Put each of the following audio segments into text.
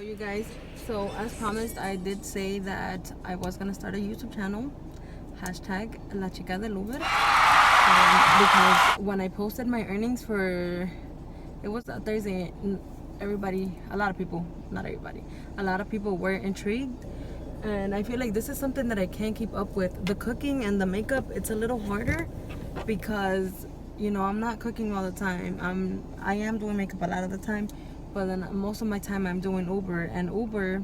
You guys, so as promised, I did say that I was gonna start a YouTube channel, hashtag La Chica del Uber, because when I posted my earnings for, it was a Thursday, everybody, a lot of people, not everybody, a lot of people were intrigued, and I feel like this is something that I can't keep up with. The cooking and the makeup, it's a little harder because, you know, I'm not cooking all the time. I am doing makeup a lot of the time, but then most of my time I'm doing Uber, and Uber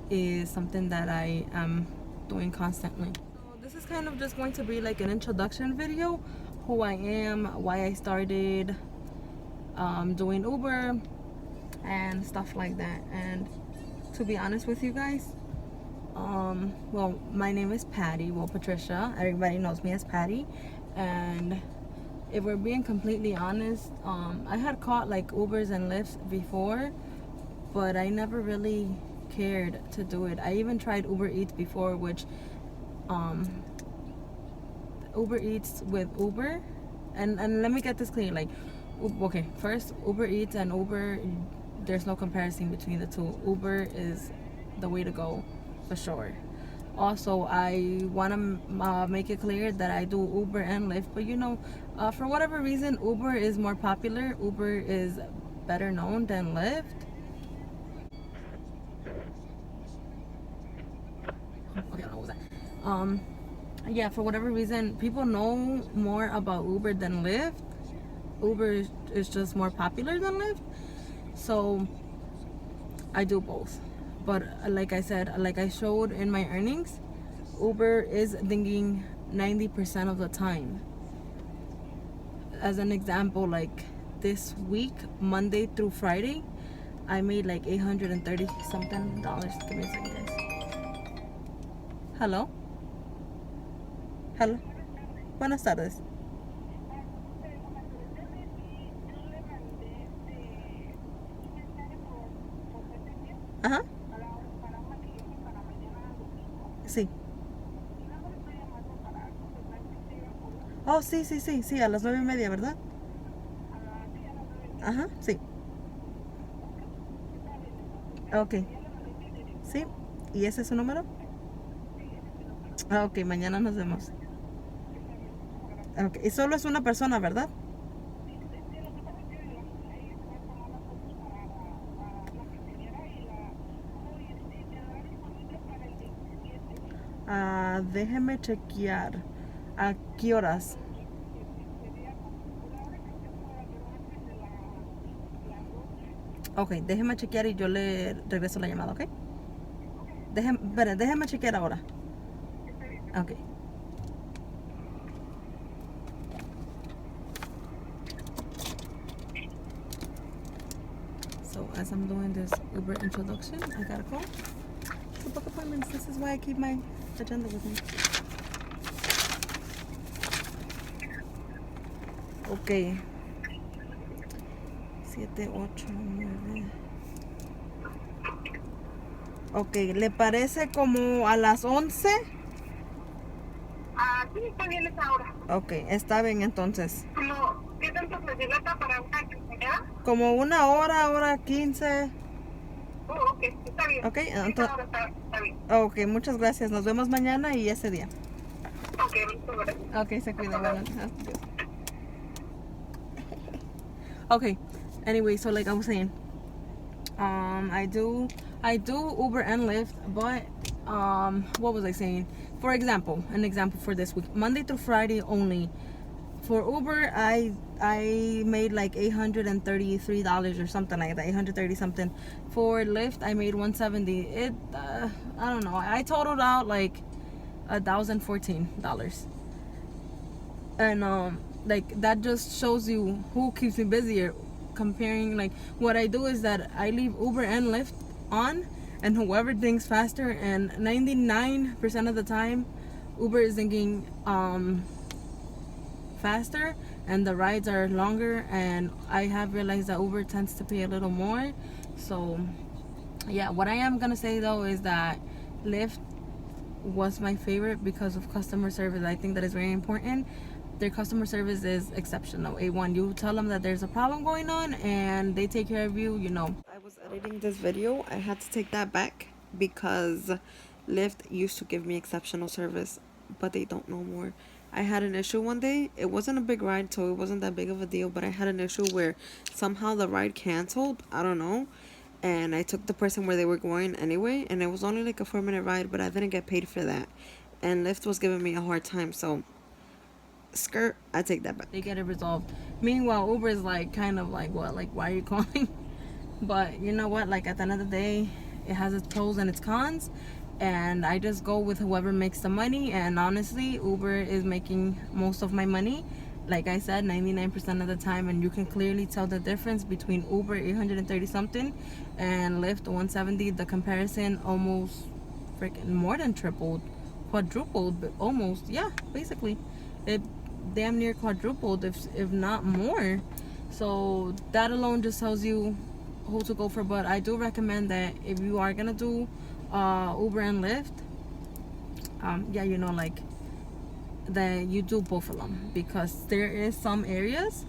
is something that I am doing constantly. So this is kind of just going to be like an introduction video, who I am, why I started doing Uber and stuff like that. And to be honest with you guys, well, my name is Patty, well, Patricia, everybody knows me as Patty. And if we're being completely honest, I had caught like Ubers and Lyfts before, but I never really cared to do it. I even tried Uber Eats before, which Uber Eats with Uber, and let me get this clear, like, okay, first, Uber Eats and Uber, there's no comparison between the two. Uber is the way to go, for sure. Also, I want to make it clear that I do Uber and Lyft, but you know, for whatever reason, Uber is more popular. Uber is better known than Lyft. Okay, what was that? Yeah, for whatever reason, people know more about Uber than Lyft. Uber is just more popular than Lyft, so I do both. But like I said, like I showed in my earnings, Uber is dinging 90% of the time. As an example, like this week, Monday through Friday, I made like $830 something. Give me a second, guys. Hello? Hello? Buenas tardes. Ajá. Sí. Oh, sí, sí, sí, sí, a las 9:30, ¿verdad? Ajá, sí. Ok. Sí. ¿Y ese es su número? Ah, ok, mañana nos vemos. Ok, y solo es una persona, ¿verdad? Ah, déjeme chequear. ¿A qué horas? Ok, déjeme chequear y yo le regreso la llamada, ¿ok? Déjeme chequear ahora. Ok. So as I'm doing this Uber introduction, I got a call to book appointments. This is why I keep my agenda with me. Ok. 7, 8, 9. Ok, ¿le parece como a las 11? Ah, sí, está bien esa hora. Ok, está bien entonces. ¿Qué tanto se dilata para una quinceañera? Como una hora, hora 15. Oh, ok, está bien. Ok, Esa entonces, hora está bien. ok, muchas gracias. Nos vemos mañana y ese día. Ok, muchas gracias. Ok, se cuida. Bueno, okay, anyway, so like I was saying, I do Uber and Lyft, but what was I saying? For example, an example for this week, Monday through Friday only. For Uber, I made like $833 or something like that, 830 something. For Lyft, I made 170. It I don't know. I totaled out like $1,014, and like that just shows you who keeps me busier. Comparing, like, what I do is that I leave Uber and Lyft on, and whoever thinks faster, and 99% of the time Uber is thinking faster and the rides are longer, and I have realized that Uber tends to pay a little more. So yeah, what I am gonna say though is that Lyft was my favorite because of customer service. I think that is very important. Their customer service is exceptional. A1. You tell them that there's a problem going on and they take care of you, you know. I was was editing this video, I had to take that back because Lyft used to give me exceptional service, but they don't no more. I had an issue one day. It wasn't a big ride, so it wasn't that big of a deal, but I had an issue where somehow the ride canceled. I don't know. And I took the person where they were going anyway, and it was only like a 4-minute ride, but I didn't get paid for that. And Lyft was giving me a hard time, so skirt, I take that back. They get it resolved. Meanwhile, Uber is like kind of like, what, like, why are you calling? But you know what, like at the end of the day, it has its pros and its cons, and I just go with whoever makes the money. And honestly, Uber is making most of my money, like I said, 99% of the time. And you can clearly tell the difference between Uber 830 something and Lyft 170. The comparison almost freaking more than tripled, quadrupled, but almost, yeah, basically it damn near quadrupled, if not more. So that alone just tells you who to go for. But I do recommend that if you are gonna do Uber and Lyft, yeah, you know, like that you do both of them, because there is some areas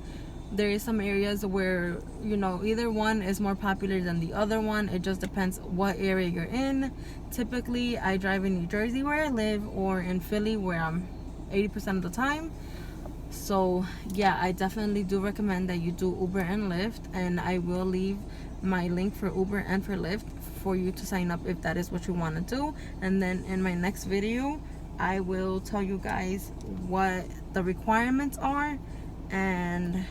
where, you know, either one is more popular than the other one. It just depends what area you're in. Typically I drive in New Jersey where I live, or in Philly where I'm 80% of the time. So yeah, I definitely do recommend that you do Uber and Lyft, and I will leave my link for Uber and for Lyft for you to sign up if that is what you want to do. And then in my next video, I will tell you guys what the requirements are, and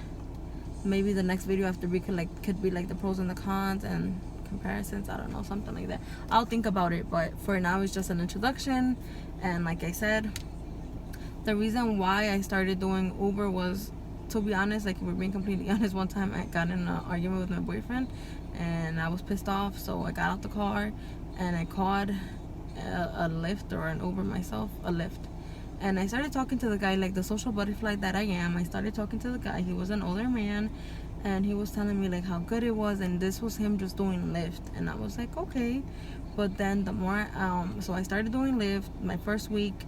maybe the next video after we could be like the pros and the cons and comparisons. I don't know, something like that. I'll think about it, but for now it's just an introduction. And like I said, the reason why I started doing Uber was, to be honest, like, if we're being completely honest, one time I got in an argument with my boyfriend and I was pissed off, so I got out the car and I called a Lyft or an Uber myself, a Lyft. And I started talking to the guy like the social butterfly that I am. I started talking to the guy. He was an older man, and he was telling me like how good it was, and this was him just doing Lyft. And I was like, okay. But then the more so I started doing Lyft. My first week,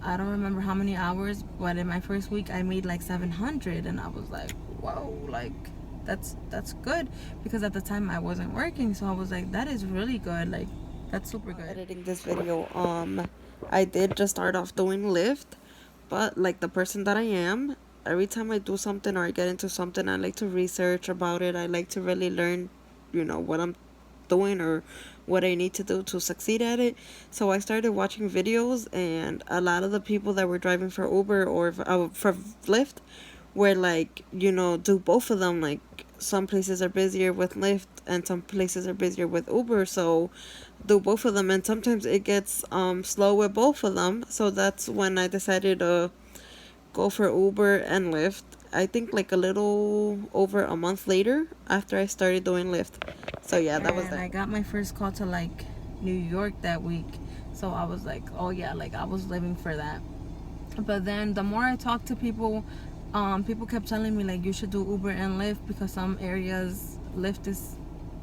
I don't remember how many hours, but in my first week I made like 700, and I was like, whoa, like that's good, because at the time I wasn't working. So I was like, that is really good, like that's super good. Editing this video, I did just start off doing Lyft, but like the person that I am, every time I do something or I get into something, I like to research about it. I like to really learn, you know, what I'm doing or what I need to do to succeed at it. So I started watching videos, and a lot of the people that were driving for Uber or for Lyft were like, you know, do both of them. Like, some places are busier with Lyft and some places are busier with Uber, so do both of them. And sometimes it gets slow with both of them, so that's when I decided to go for Uber and Lyft. I think like a little over a month later after I started doing Lyft. So yeah, that was that. I got my first call to like New York that week, so I was like, oh yeah, like I was living for that. But then the more I talked to people, people kept telling me like you should do Uber and Lyft, because some areas Lyft is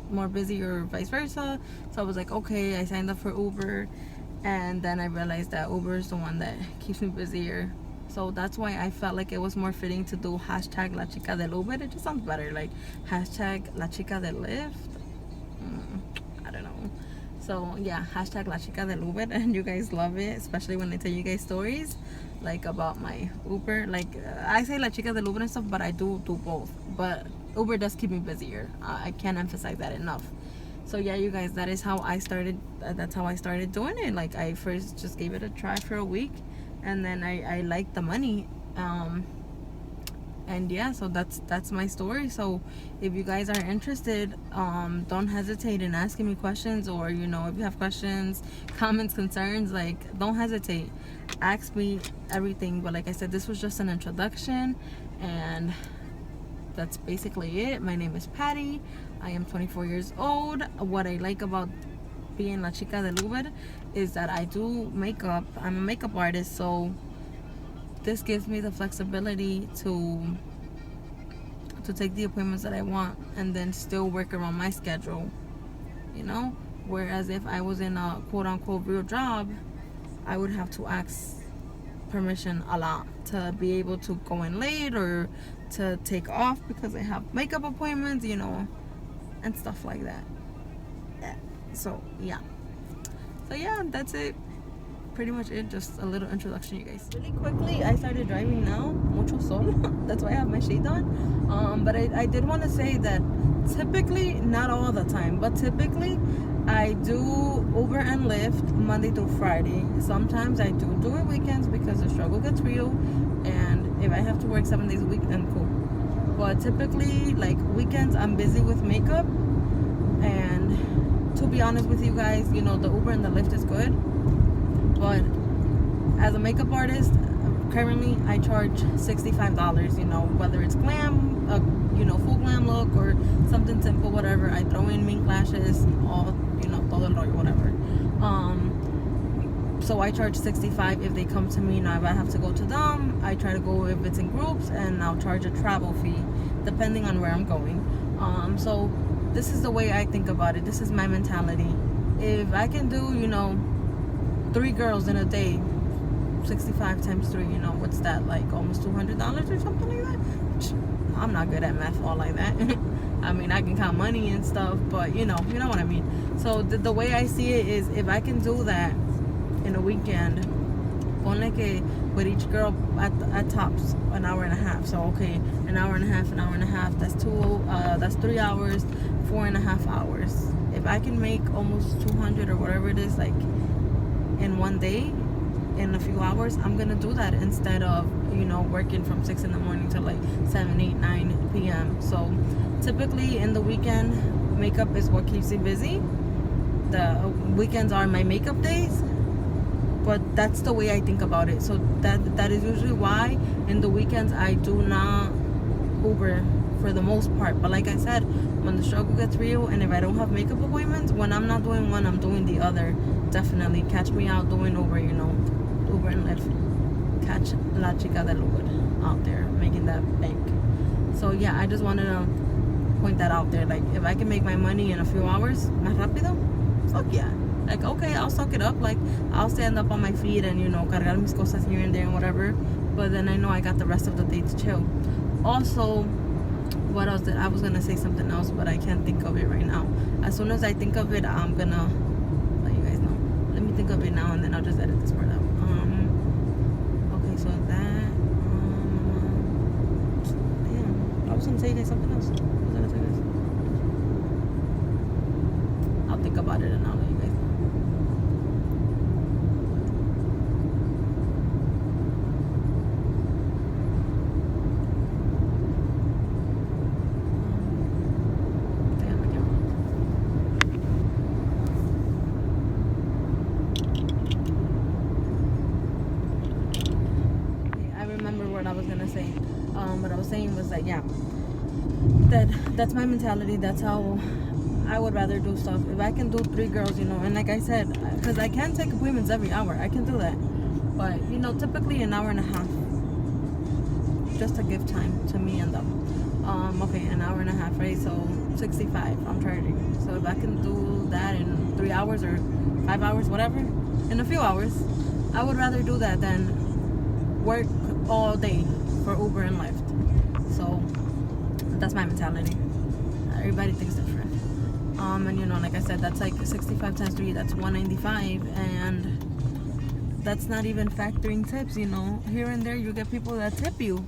more busy or vice versa. So I was like, okay. I signed up for Uber, and then I realized that Uber is the one that keeps me busier. So that's why I felt like it was more fitting to do hashtag La Chica del Uber. It just sounds better, like hashtag La Chica del Lyft. I don't know. So yeah, hashtag La Chica del Uber, and you guys love it, especially when I tell you guys stories like about my Uber. Like I say La Chica del Uber and stuff, but I do both. But Uber does keep me busier. I can't emphasize that enough. So yeah, you guys, that is how I started. That's how I started doing it. Like I first just gave it a try for a week, and then I liked the money. And yeah, so that's my story. So if you guys are interested, don't hesitate in asking me questions, or you know, if you have questions, comments, concerns, like don't hesitate, ask me everything. But like I said, this was just an introduction, and that's basically it. My name is Patty. I am 24 years old. What I like about being La Chica del Uber is that I do makeup. I'm a makeup artist, so this gives me the flexibility to take the appointments that I want and then still work around my schedule, you know. Whereas if I was in a quote-unquote real job, I would have to ask permission a lot to be able to go in late or to take off because I have makeup appointments, you know, and stuff like that. So yeah. So yeah, that's it. Pretty much it. Just a little introduction, you guys. Really quickly, I started driving now. Mucho sol. That's why I have my shade on. But I did want to say that typically, not all the time, but typically, I do Uber and Lyft Monday through Friday. Sometimes I do it weekends because the struggle gets real, and if I have to work 7 days a week, then cool. But typically, like weekends, I'm busy with makeup, and to be honest with you guys, you know, the Uber and the Lyft is good, but as a makeup artist, currently I charge $65. You know, whether it's glam, you know, full glam look or something simple, whatever. I throw in mink lashes, all, you know, todo el rollo, whatever. So I charge $65 if they come to me. Now if I have to go to them, I try to go if it's in groups, and I'll charge a travel fee depending on where I'm going. So this is the way I think about it. This is my mentality. If I can do, you know, 3 girls in a day, 65 times 3, you know, what's that, like almost $200 or something like that? I'm not good at math all like that. I mean, I can count money and stuff, but you know what I mean. So the way I see it is, if I can do that in a weekend, ponle que with each girl at tops an hour and a half. So okay, an hour and a half, that's 3 hours, 4.5 hours. If I can make almost 200 or whatever it is, like in one day, in a few hours, I'm gonna do that instead of, you know, working from 6 in the morning to like 7, 8, 9 p.m. So typically in the weekend, makeup is what keeps me busy. The weekends are my makeup days, but that's the way I think about it. So that is usually why in the weekends I do not Uber for the most part. But like I said, when the struggle gets real, and if I don't have makeup appointments, when I'm not doing one, I'm doing the other. Definitely catch me out doing Uber, you know, Uber and Lyft. Catch La Chica del Uber out there making that bank. So yeah, I just wanted to point that out there. Like, if I can make my money in a few hours, más rápido, fuck yeah. Like, okay, I'll suck it up. Like, I'll stand up on my feet and, you know, cargar mis cosas here and there and whatever. But then I know I got the rest of the day to chill. Also, what else I was gonna say something else, but I can't think of it right now. As soon as I think of it, I'm gonna let you guys know. Let me think of it now, and then I'll just edit this part out. Okay, so that damn, I was gonna say you guys something else. What was I gonna say, guys? I'll think about it and I'll let you guys know. What I was saying was that, yeah, that's my mentality. That's how I would rather do stuff. If I can do 3 girls, you know, and like I said, because I can't take appointments every hour, I can do that, but you know, typically an hour and a half, just to give time to me and them. Okay, an hour and a half, right? So 65 I'm charging. So if I can do that in 3 hours or 5 hours, whatever, in a few hours, I would rather do that than work all day for Uber and Lyft. So that's my mentality. Everybody thinks different. And you know, like I said, that's like 65 times 3, that's 195, and that's not even factoring tips. You know, here and there you get people that tip you,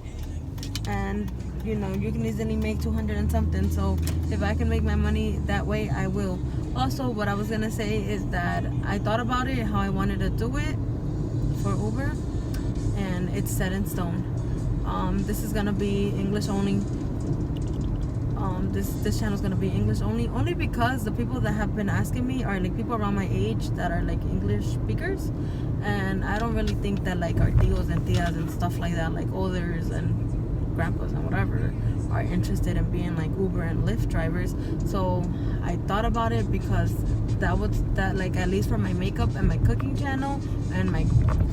and you know, you can easily make 200 and something. So if I can make my money that way, I will. Also, what I was gonna say is that I thought about it, how I wanted to do it for Uber, and it's set in stone. This is gonna be English only. This channel is gonna be English only because the people that have been asking me are like people around my age that are like English speakers, and I don't really think that like our tios and tias and stuff like that, like olders and grandpas and whatever, are interested in being like Uber and Lyft drivers. So I thought about it because that like, at least for my makeup and my cooking channel and my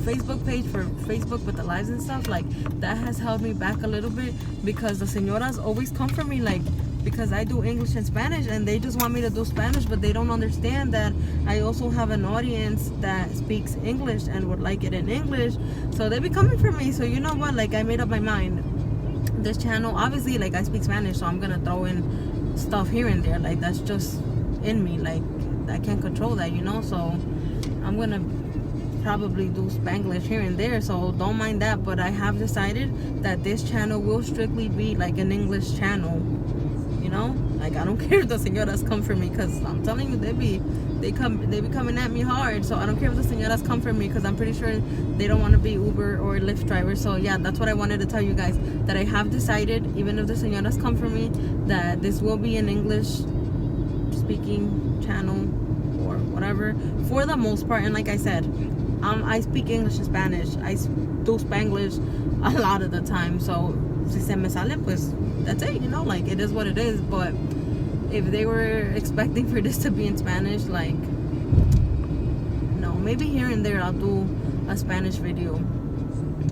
Facebook page for Facebook with the lives and stuff, like that has held me back a little bit, because the señoras always come for me, like, because I do English and Spanish, and they just want me to do Spanish, but they don't understand that I also have an audience that speaks English and would like it in English. So they be coming for me. So you know what, like, I made up my mind. This channel, obviously, like, I speak Spanish, so I'm gonna throw in stuff here and there, like that's just in me. Like, I can't control that, you know. So I'm gonna probably do Spanglish here and there, so don't mind that. But I have decided that this channel will strictly be like an English channel, you know. Like, I don't care if the señoras come for me, because I'm telling you, they be coming at me hard. So I don't care if the señoras come for me, because I'm pretty sure they don't want to be Uber or Lyft drivers. So yeah, that's what I wanted to tell you guys, that I have decided, even if the señoras come for me, that this will be an English speaking channel or whatever for the most part. And like I said, I speak English and Spanish. I do Spanglish a lot of the time. So si se me sale, pues that's it, you know. Like, it is what it is. But if they were expecting for this to be in Spanish, like, no, maybe here and there I'll do a Spanish video.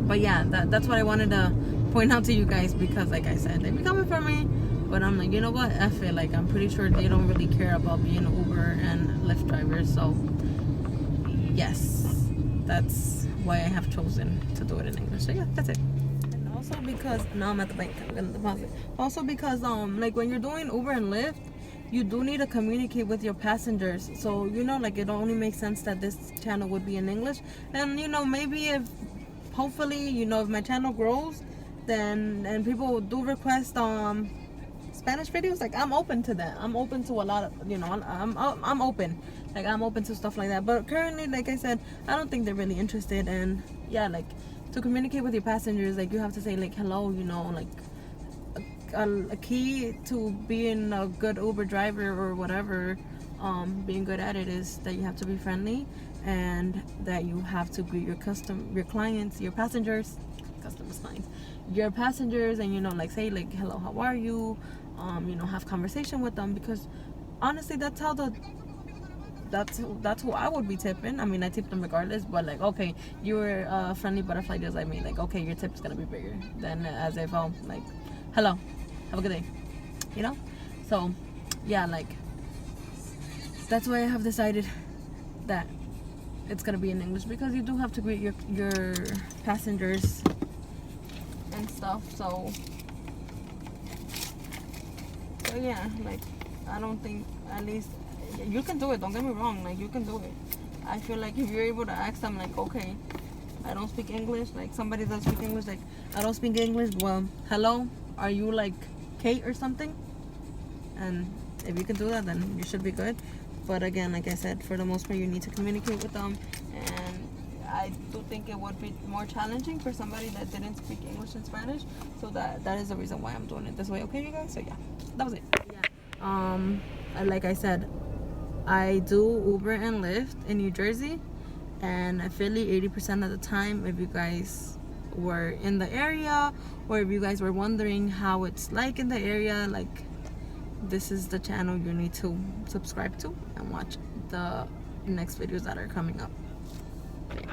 But yeah, that's what I wanted to point out to you guys, because like I said, they be coming for me. But I'm like, you know what, F it. Like, I'm pretty sure they don't really care about being Uber and Lyft drivers. So yes, that's why I have chosen to do it in English. So yeah, that's it. And also because now I'm at the bank, I'm gonna deposit. Also because like, when you're doing Uber and Lyft, you do need to communicate with your passengers. So, you know, like, it only makes sense that this channel would be in English. And, you know, maybe if, hopefully, you know, if my channel grows, then, and people do request Spanish videos, like, I'm open to that. I'm open to a lot of, you know, I'm open. Like, I'm open to stuff like that. But currently, like I said, I don't think they're really interested. And yeah, like, to communicate with your passengers, like, you have to say, like, hello, you know, like, a key to being a good Uber driver or whatever, being good at it, is that you have to be friendly, and that you have to greet your clients, your passengers, clients, your passengers, and, you know, like, say, like, hello, how are you, you know, have conversation with them, because honestly, that's who I would be tipping. I mean, I tip them regardless, but like, okay, you were a friendly butterfly just like me, like, okay, your tip's gonna be bigger than as if, oh, like, hello, have a good day, you know. So yeah, like, that's why I have decided that it's gonna be in English, because you do have to greet your passengers and stuff. So yeah, like, I don't think, at least you can do it, don't get me wrong, like, you can do it. I feel like if you're able to ask them, like, okay, I don't speak English, like, somebody doesn't speak English, like, I don't speak English, well, hello, are you like Kate or something? And if you can do that, then you should be good. But again, like I said, for the most part, you need to communicate with them. And I do think it would be more challenging for somebody that didn't speak English and Spanish. So that is the reason why I'm doing it this way. Okay, you guys? So yeah, that was it. Yeah. Like I said, I do Uber and Lyft in New Jersey and Philly 80% of the time. If you guys were in the area, or if you guys were wondering how it's like in the area, like, this is the channel you need to subscribe to and watch the next videos that are coming up. Okay.